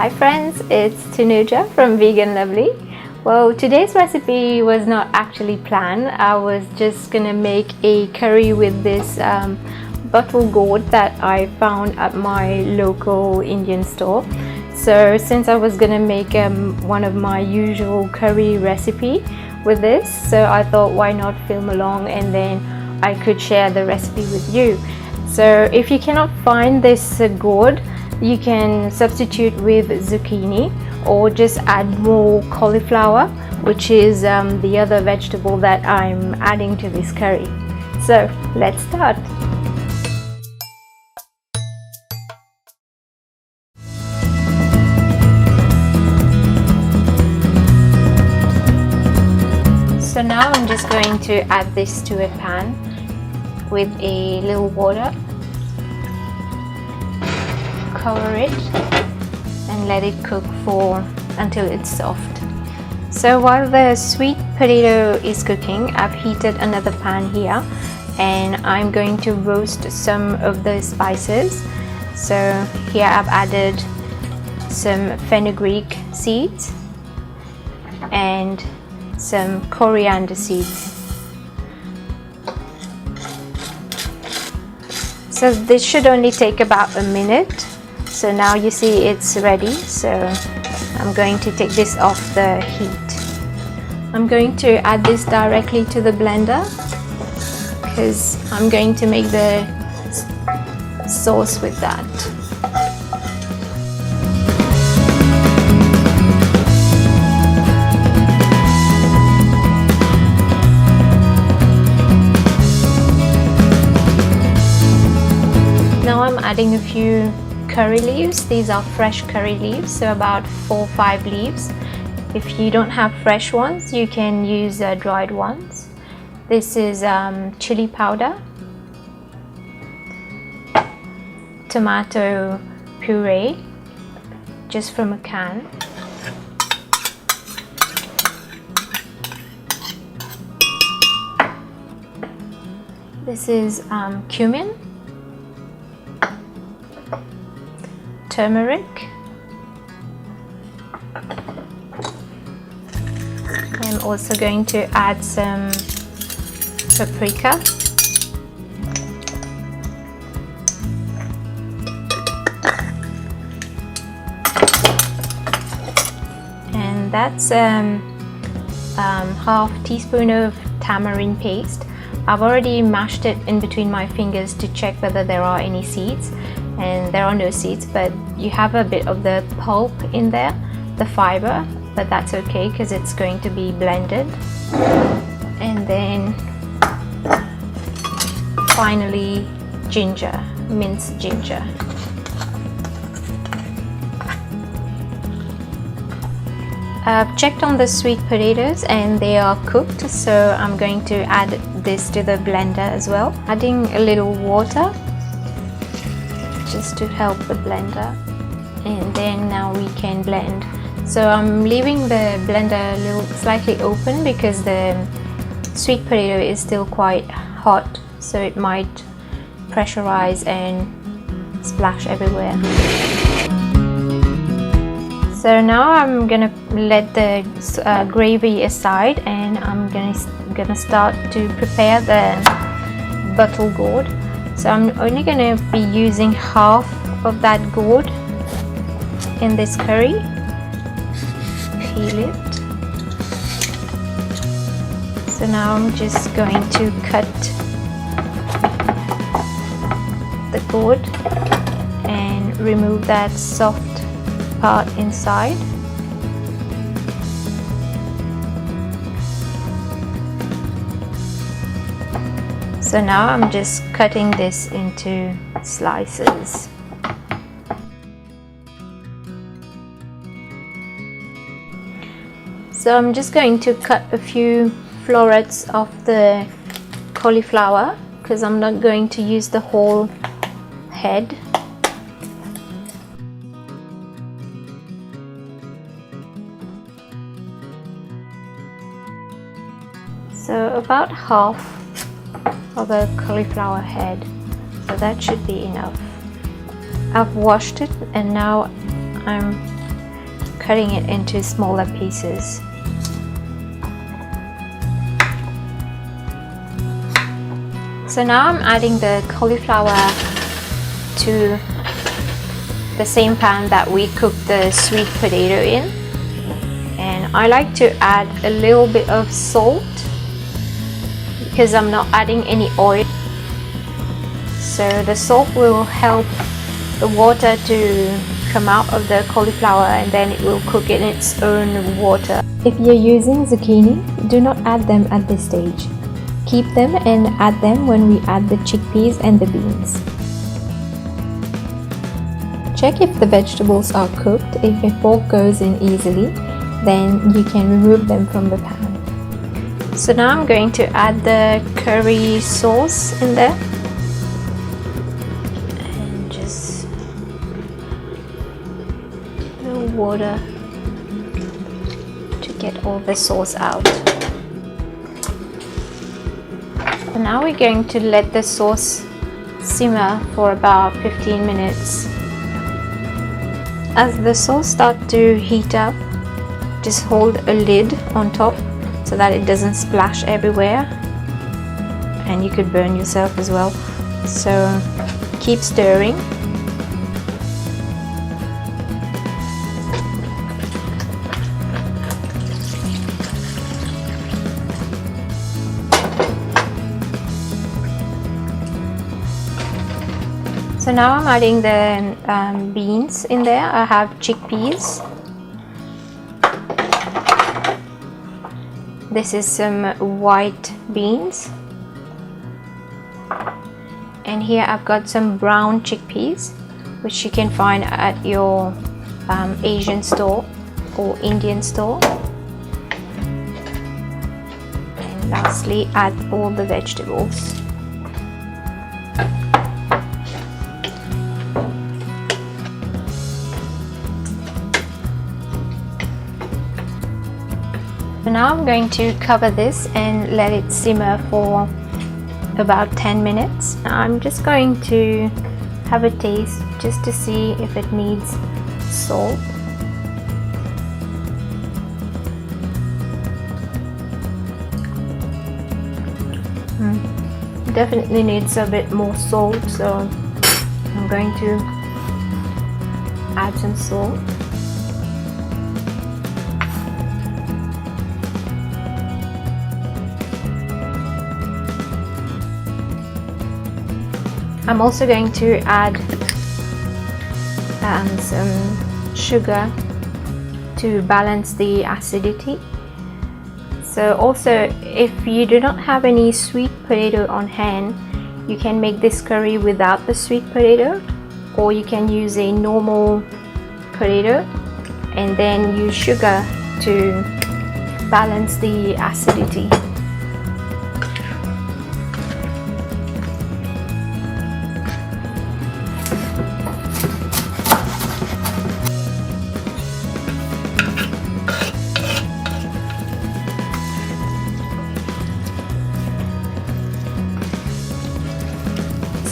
Hi friends, it's Tanuja from Veganlovlie. Well, today's recipe was not actually planned. I was just gonna make a curry with this bottle gourd that I found at my local Indian store. So since I was gonna make one of my usual curry recipe with this, so I thought why not film along and then I could share the recipe with you. So if you cannot find this gourd, you can substitute with zucchini or just add more cauliflower, which is the other vegetable that I'm adding to this curry. So let's start. So now I'm just going to add this to a pan with a little water. Cover it and let it cook until it's soft. So while the sweet potato is cooking, I've heated another pan here and I'm going to roast some of the spices. So here I've added some fenugreek seeds and some coriander seeds. So this should only take about a minute. So now you see it's ready, so I'm going to take this off the heat. I'm going to add this directly to the blender because I'm going to make the sauce with that. Now I'm adding a few curry leaves. These are fresh curry leaves, so about 4 or 5 leaves. If you don't have fresh ones, you can use dried ones. This is chili powder, tomato puree just from a can, this is cumin, turmeric, I'm also going to add some paprika, and that's half teaspoon of tamarind paste. I've already mashed it in between my fingers to check whether there are any seeds, and there are no seeds, but you have a bit of the pulp in there, the fiber, but that's okay because it's going to be blended. And then finally ginger, minced ginger. I've checked on the sweet potatoes and they are cooked, so I'm going to add this to the blender as well, adding a little water just to help the blender, and then now we can blend. So I'm leaving the blender a little slightly open because the sweet potato is still quite hot, so it might pressurize and splash everywhere. So now I'm gonna let the gravy aside and I'm gonna start to prepare the bottle gourd. So I'm only going to be using half of that gourd in this curry. Peel it. So now I'm just going to cut the gourd and remove that soft part inside. So now I'm just cutting this into slices. So I'm just going to cut a few florets of the cauliflower because I'm not going to use the whole head. So about half of a cauliflower head, so that should be enough. I've washed it and now I'm cutting it into smaller pieces. So now I'm adding the cauliflower to the same pan that we cooked the sweet potato in, and I like to add a little bit of salt because I'm not adding any oil, so the salt will help the water to come out of the cauliflower and then it will cook in its own water. If you're using zucchini, do not add them at this stage. Keep them and add them when we add the chickpeas and the beans. Check if the vegetables are cooked. If a fork goes in easily, then you can remove them from the pan. So now I'm going to add the curry sauce in there. And just a little water to get all the sauce out. And now we're going to let the sauce simmer for about 15 minutes. As the sauce starts to heat up, just hold a lid on top so that it doesn't splash everywhere, and you could burn yourself as well. So keep stirring. So now I'm adding the beans in there. I have chickpeas. This is some white beans. And here I've got some brown chickpeas, which you can find at your Asian store or Indian store. And lastly, add all the vegetables. So now I'm going to cover this and let it simmer for about 10 minutes. Now I'm just going to have a taste just to see if it needs salt. Definitely needs a bit more salt, so I'm going to add some salt. I'm also going to add some sugar to balance the acidity. So also, if you do not have any sweet potato on hand, you can make this curry without the sweet potato, or you can use a normal potato and then use sugar to balance the acidity.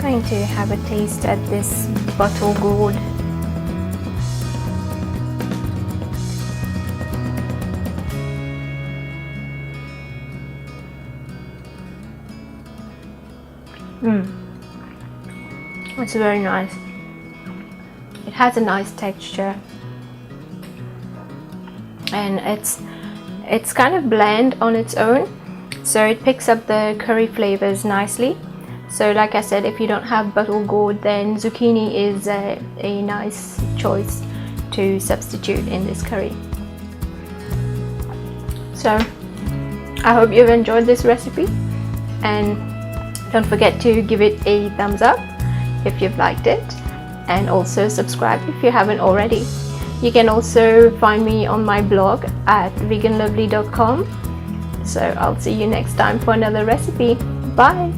Going to have a taste at this bottle gourd. It's very nice. It has a nice texture, and it's kind of bland on its own, so it picks up the curry flavors nicely. So like I said, if you don't have bottle gourd, then zucchini is a nice choice to substitute in this curry. So I hope you've enjoyed this recipe, and don't forget to give it a thumbs up if you've liked it, and also subscribe if you haven't already. You can also find me on my blog at veganlovlie.com. So I'll see you next time for another recipe. Bye!